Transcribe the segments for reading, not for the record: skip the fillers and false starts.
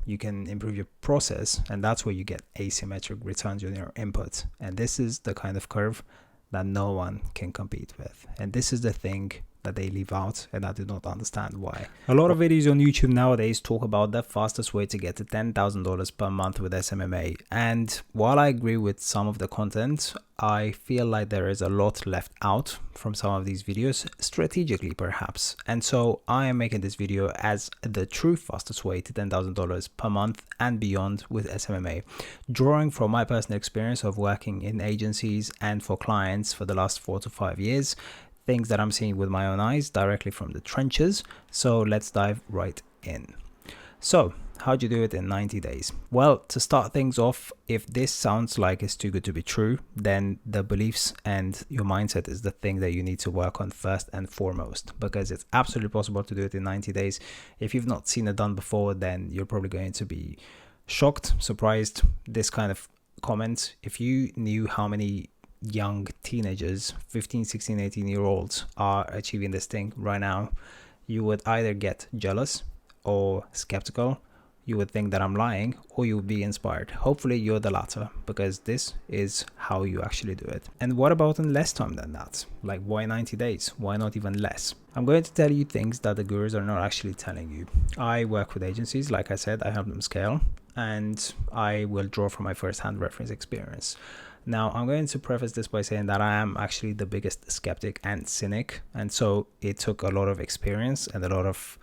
you can improve your process, and that's where you get asymmetric returns on your input. And this is the kind of curve that no one can compete with. And this is the thing that they leave out, and I do not understand why. A lot of videos on YouTube nowadays talk about the fastest way to get to $10,000 per month with SMMA. And while I agree with some of the content, I feel like there is a lot left out from some of these videos, strategically perhaps. And so I am making this video as the true fastest way to $10,000 per month and beyond with SMMA, drawing from my personal experience of working in agencies and for clients for the last 4 to 5 years, things that I'm seeing with my own eyes directly from the trenches. So let's dive right in. So how do you do it in 90 days? Well, to start things off, if this sounds like it's too good to be true, then the beliefs and your mindset is the thing that you need to work on first and foremost, because it's absolutely possible to do it in 90 days. If you've not seen it done before, then you're probably going to be shocked, surprised. This kind of comment, if you knew how many young teenagers, 15, 16, 18-year-olds are achieving this thing right now, you would either get jealous or skeptical. You would think that I'm lying, or you would be inspired. Hopefully you're the latter, because this is how you actually do it. And what about in less time than that? Like, why 90 days? Why not even less? I'm going to tell you things that the gurus are not actually telling you. I work with agencies, like I said, I help them scale, and I will draw from my first-hand reference experience. Now, I'm going to preface this by saying that I am actually the biggest skeptic and cynic, and so it took a lot of experience and a lot of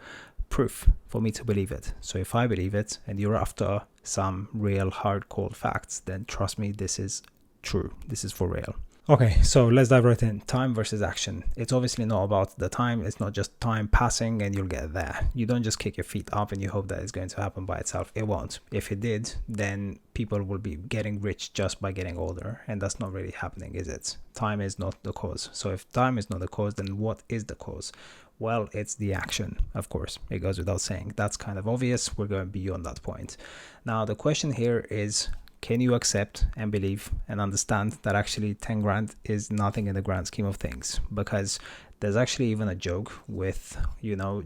proof for me to believe it. So if I believe it and you're after some real hard cold facts, then trust me, this is true. This is for real. Okay, so let's dive right in. Time versus action. It's obviously not about the time. It's not just time passing and you'll get there. You don't just kick your feet up and you hope that it's going to happen by itself. It won't. If it did, then people will be getting rich just by getting older. And that's not really happening, is it? Time is not the cause. So if time is not the cause, then what is the cause? Well, it's the action, of course. It goes without saying. That's kind of obvious. We're going beyond that point. Now, the question here is, can you accept and believe and understand that actually 10 grand is nothing in the grand scheme of things? Because there's actually even a joke with,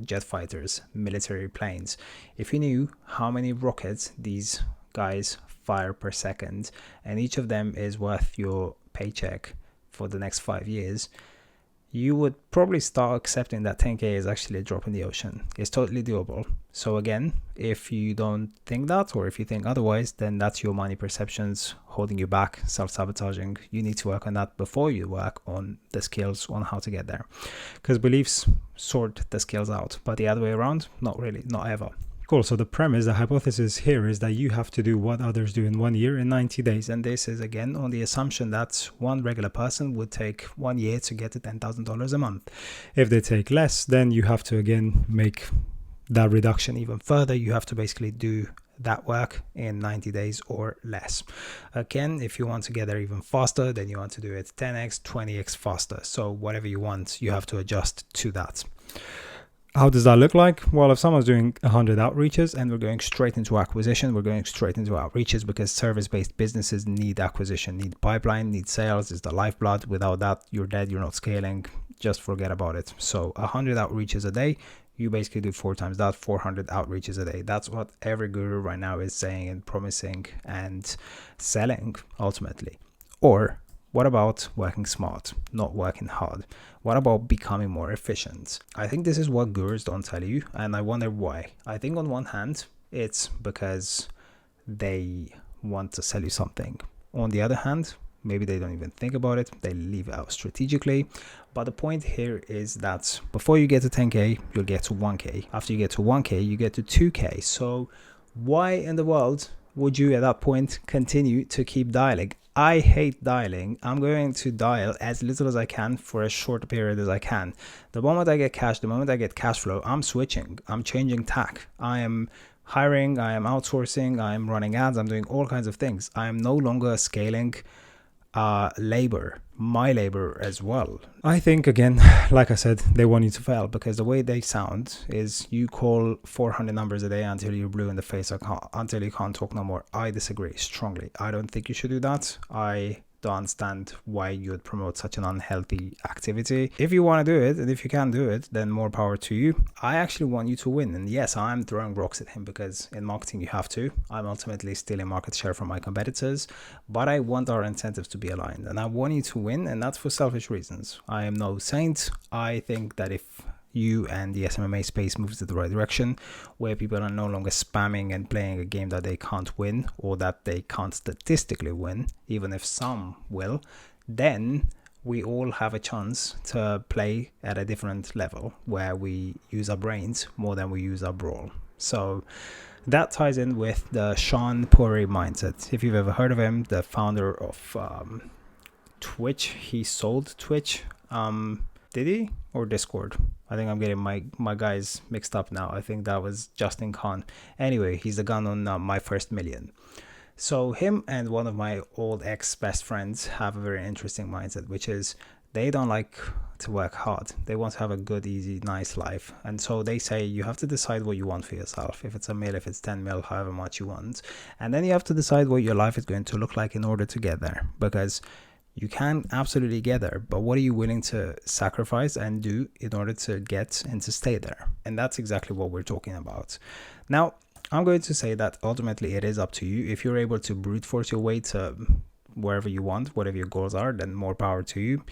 jet fighters, military planes. If you knew how many rockets these guys fire per second, and each of them is worth your paycheck for the next 5 years, you would probably start accepting that 10K is actually a drop in the ocean. It's totally doable. So again, if you don't think that, or if you think otherwise, then that's your money perceptions holding you back, self-sabotaging. You need to work on that before you work on the skills on how to get there. Because beliefs sort the skills out, but the other way around, not really, not ever. Cool. So the premise, the hypothesis here is that you have to do what others do in 1 year in 90 days. And this is again on the assumption that one regular person would take 1 year to get to $10,000 a month. If they take less, then you have to again make that reduction even further. You have to basically do that work in 90 days or less. Again, if you want to get there even faster, then you want to do it 10x, 20x faster. So whatever you want, you have to adjust to that. How does that look like? Well, if someone's doing 100 outreaches and we're going straight into acquisition, we're going straight into outreaches because service-based businesses need acquisition, need pipeline, need sales, is the lifeblood. Without that, you're dead, you're not scaling, just forget about it. So 100 outreaches a day, you basically do 4 times that, 400 outreaches a day. That's what every guru right now is saying and promising and selling ultimately. Or what about working smart, not working hard? What about becoming more efficient? I think this is what gurus don't tell you, and I wonder why. I think on one hand, it's because they want to sell you something. On the other hand, maybe they don't even think about it. They leave it out strategically. But the point here is that before you get to 10K, you'll get to 1K. After you get to 1K, you get to 2K. So why in the world would you at that point continue to keep dialing? I hate dialing. I'm going to dial as little as I can for as short a period as I can. The moment I get cash, the moment I get cash flow, I'm switching. I'm changing tack. I am hiring. I am outsourcing. I am running ads. I'm doing all kinds of things. I am no longer scaling labor, my labor as well. I think, again, like I said, they want you to fail because the way they sound is you call 400 numbers a day until you're blue in the face, until you can't talk no more. I disagree strongly. I don't think you should do that. I don't understand why you would promote such an unhealthy activity. If you want to do it, and if you can do it, then more power to you. I actually want you to win. And yes, I'm throwing rocks at him because in marketing you have to. I'm ultimately stealing market share from my competitors, but I want our incentives to be aligned. And I want you to win, and that's for selfish reasons. I am no saint. I think that if you and the SMMA space moves in the right direction, where people are no longer spamming and playing a game that they can't win or that they can't statistically win, even if some will, then we all have a chance to play at a different level where we use our brains more than we use our brawl. So that ties in with the Sean Puri mindset. If you've ever heard of him, the founder of Twitch, he sold Twitch. Did he? Or Discord? I think I'm getting my guys mixed up now. I think that was Justin Khan. Anyway, he's the gun on My First Million. So him and one of my old ex-best friends have a very interesting mindset, which is they don't like to work hard. They want to have a good, easy, nice life. And so they say you have to decide what you want for yourself. If it's a mil, if it's 10 mil, however much you want. And then you have to decide what your life is going to look like in order to get there. Because you can absolutely get there, but what are you willing to sacrifice and do in order to get and to stay there? And that's exactly what we're talking about. Now, I'm going to say that ultimately it is up to you. If you're able to brute force your way to wherever you want, whatever your goals are, then more power to you.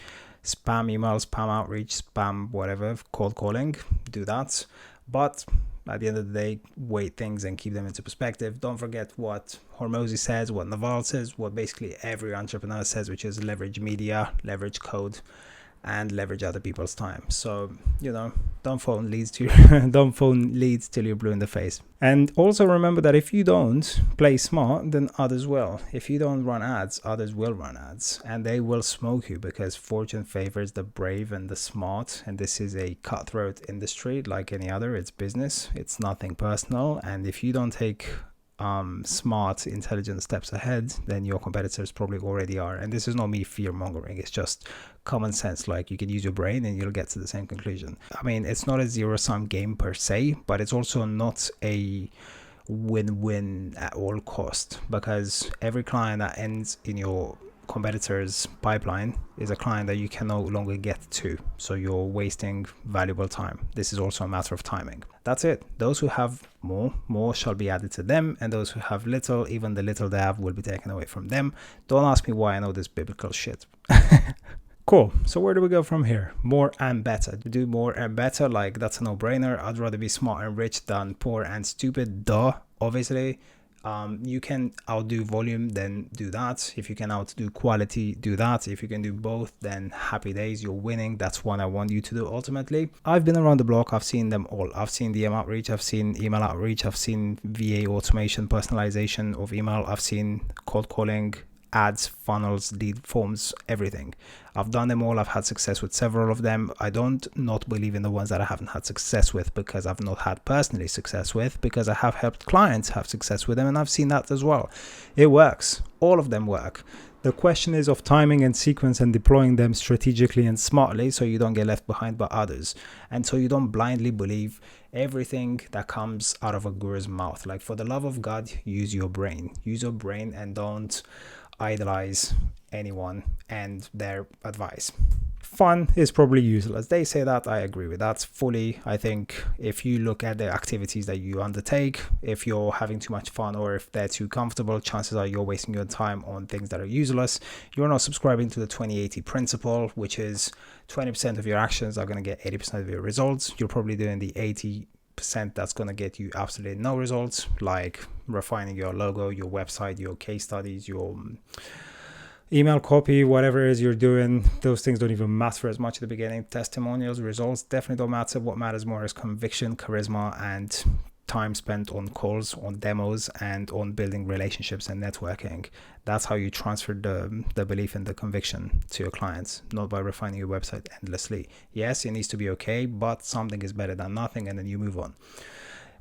Spam email, spam outreach, spam whatever, cold calling, do that. But at the end of the day, weigh things and keep them into perspective. Don't forget what Hormozy says, what Naval says, what basically every entrepreneur says, which is leverage media, leverage code, and leverage other people's time. So, don't phone leads till you're blue in the face. And also remember that if you don't play smart, then others will. If you don't run ads, others will run ads, and they will smoke you because fortune favors the brave and the smart. And this is a cutthroat industry like any other. It's business. It's nothing personal. And if you don't take smart, intelligent steps ahead, then your competitors probably already are. And this is not me fear mongering, it's just common sense. Like, you can use your brain and you'll get to the same conclusion. I mean, it's not a zero-sum game per se, but it's also not a win-win at all cost, because every client that ends in your competitor's pipeline is a client that you can no longer get to, so you're wasting valuable time. This is also a matter of timing. That's it. Those who have more shall be added to them, and those who have little, even the little they have will be taken away from them. Don't ask me why I know this biblical shit. Cool. So where do we go from here? More and better. Do more and better, like that's a no-brainer. I'd rather be smart and rich than poor and stupid. Duh. Obviously. You can outdo volume, then do that. If you can outdo quality, do that. If you can do both, then happy days, you're winning. That's what I want you to do ultimately. I've been around the block. I've seen them all. I've seen DM outreach. I've seen email outreach. I've seen VA automation, personalization of email. I've seen cold calling, ads, funnels, lead forms, everything. I've done them all. I've had success with several of them. I don't not believe in the ones that I haven't had success with, because I've not had personally success with, because I have helped clients have success with them, and I've seen that as well. It works. All of them work. The question is of timing and sequence and deploying them strategically and smartly, so you don't get left behind by others, and so you don't blindly believe everything that comes out of a guru's mouth. Like, for the love of God, use your brain. Use your brain and don't idolize anyone and their advice. Fun is probably useless. They say that. I agree with that fully. I think if you look at the activities that you undertake, if you're having too much fun or if they're too comfortable, chances are you're wasting your time on things that are useless. You're not subscribing to the 20-80 principle, which is 20% of your actions are going to get 80% of your results. You're probably doing the 80% that's going to get you absolutely no results, like refining your logo, your website, your case studies, your email copy, whatever it is you're doing. Those things don't even matter as much at the beginning. Testimonials, results definitely don't matter. What matters more is conviction, charisma, and time spent on calls, on demos, and on building relationships and networking. That's how you transfer the belief and the conviction to your clients, not by refining your website endlessly. Yes, it needs to be okay, but something is better than nothing, and then you move on.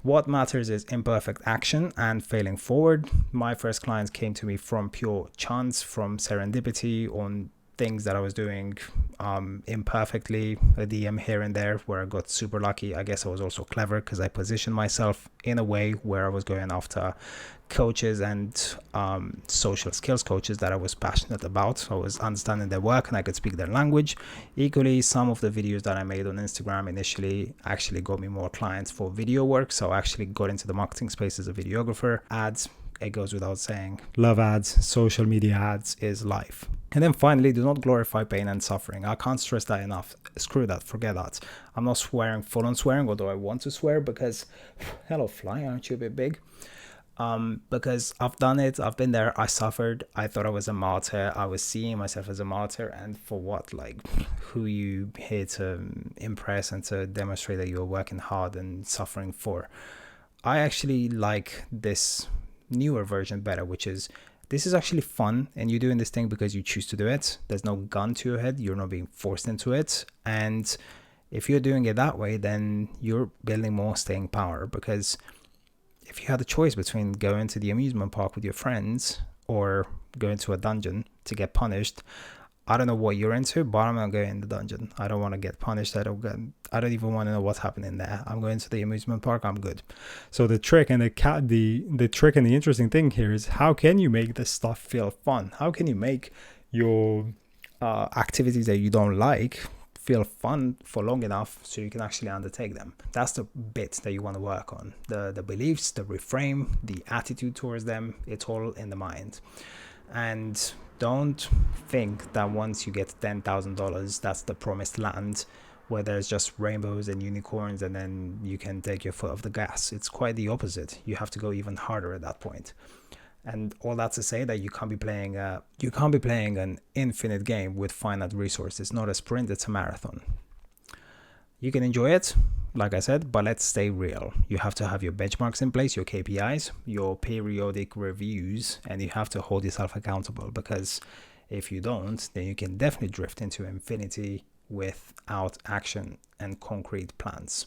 What matters is imperfect action and failing forward. My first clients came to me from pure chance, from serendipity, on things that I was doing imperfectly, a DM here and there where I got super lucky. I guess I was also clever because I positioned myself in a way where I was going after coaches and social skills coaches that I was passionate about. I was understanding their work and I could speak their language. Equally, some of the videos that I made on Instagram initially actually got me more clients for video work. So I actually got into the marketing space as a videographer. Ads, it goes without saying. Love ads, social media ads is life. And then finally, do not glorify pain and suffering. I can't stress that enough. Screw that, forget that. I'm not swearing, full on swearing, although I want to swear because, hello fly, aren't you a bit big? Because I've done it, I've been there, I suffered, I thought I was a martyr, I was seeing myself as a martyr, and for what? Like, who you here to impress and to demonstrate that you're working hard and suffering for? I actually like this newer version better, which is this is actually fun and you're doing this thing because you choose to do it. There's no gun to your head, you're not being forced into it. And if you're doing it that way, then you're building more staying power, because if you had a choice between going to the amusement park with your friends or going to a dungeon to get punished, I don't know what you're into, but I'm not going in the dungeon. I don't want to get punished. I don't even want to know what's happening there. I'm going to the amusement park. I'm good. So the trick and the trick and the interesting thing here is, how can you make this stuff feel fun? How can you make your activities that you don't like feel fun for long enough so you can actually undertake them? That's the bit that you want to work on. The beliefs, the reframe, the attitude towards them, it's all in the mind. And don't think that once you get $10,000, that's the promised land where there's just rainbows and unicorns and then you can take your foot off the gas. It's quite the opposite. You have to go even harder at that point. And all that to say that you can't be playing an infinite game with finite resources. It's not a sprint, it's a marathon. You can enjoy it, like I said, but let's stay real. You have to have your benchmarks in place, your KPIs, your periodic reviews, and you have to hold yourself accountable, because if you don't, then you can definitely drift into infinity without action and concrete plans.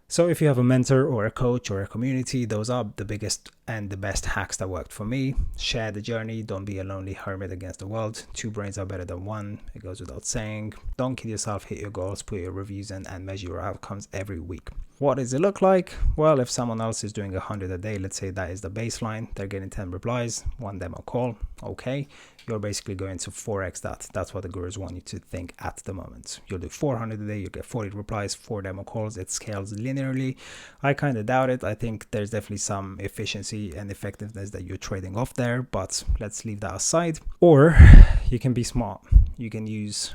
So if you have a mentor or a coach or a community, those are the biggest and the best hacks that worked for me. Share the journey. Don't be a lonely hermit against the world. 2 brains are better than 1. It goes without saying. Don't kill yourself. Hit your goals, put your reviews in, and measure your outcomes every week. What does it look like? Well, if someone else is doing 100 a day, let's say that is the baseline. They're getting 10 replies, 1 demo call. Okay. You're basically going to 4x that. That's what the gurus want you to think at the moment. You'll do 400 a day, you get 40 replies, 4 demo calls. It scales linearly. I kind of doubt it. I think there's definitely some efficiency and effectiveness that you're trading off there, but let's leave that aside. Or you can be smart. You can use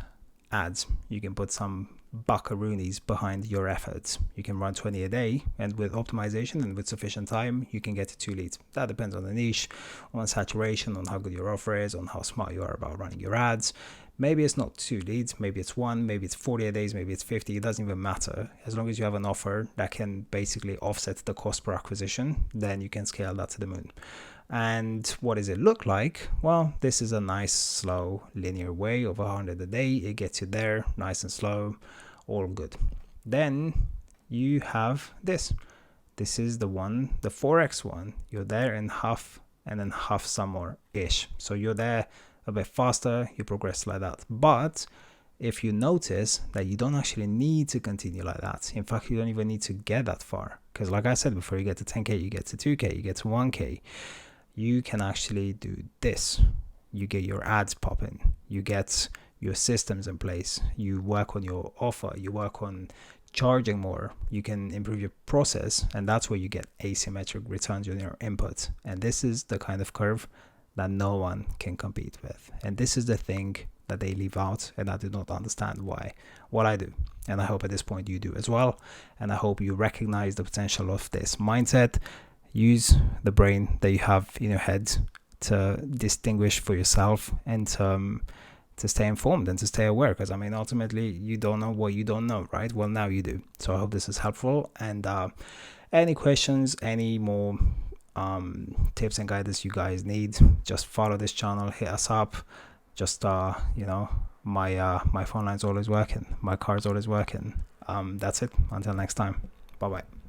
ads. You can put some buckaroonies behind your efforts. You can run 20 a day, and with optimization and with sufficient time, you can get to 2 leads. That depends on the niche, on saturation, on how good your offer is, on how smart you are about running your ads. Maybe it's not 2 leads, maybe it's 1, maybe it's 40 a day, maybe it's 50. It doesn't even matter. As long as you have an offer that can basically offset the cost per acquisition, then you can scale that to the moon. And what does it look like? Well, this is a nice, slow, linear way of 100 a day. It gets you there, nice and slow, all good. Then you have this. This is the one, the 4x one. You're there in half and then half some more ish. So you're there a bit faster, you progress like that. But if you notice that you don't actually need to continue like that, in fact, you don't even need to get that far. Because like I said, before you get to 10K, you get to 2K, you get to 1K. You can actually do this. You get your ads popping. You get your systems in place. You work on your offer. You work on charging more. You can improve your process. And that's where you get asymmetric returns on your input. And this is the kind of curve that no one can compete with. And this is the thing that they leave out, and I do not understand why. What I do. And I hope at this point you do as well. And I hope you recognize the potential of this mindset. Use the brain that you have in your head to distinguish for yourself and to stay informed and to stay aware. Because I mean, ultimately, you don't know what you don't know, right? Well, now you do. So I hope this is helpful. And any questions, any more tips and guidance you guys need, just follow this channel, hit us up. Just my phone line's always working, my card's always working. That's it. Until next time. Bye bye.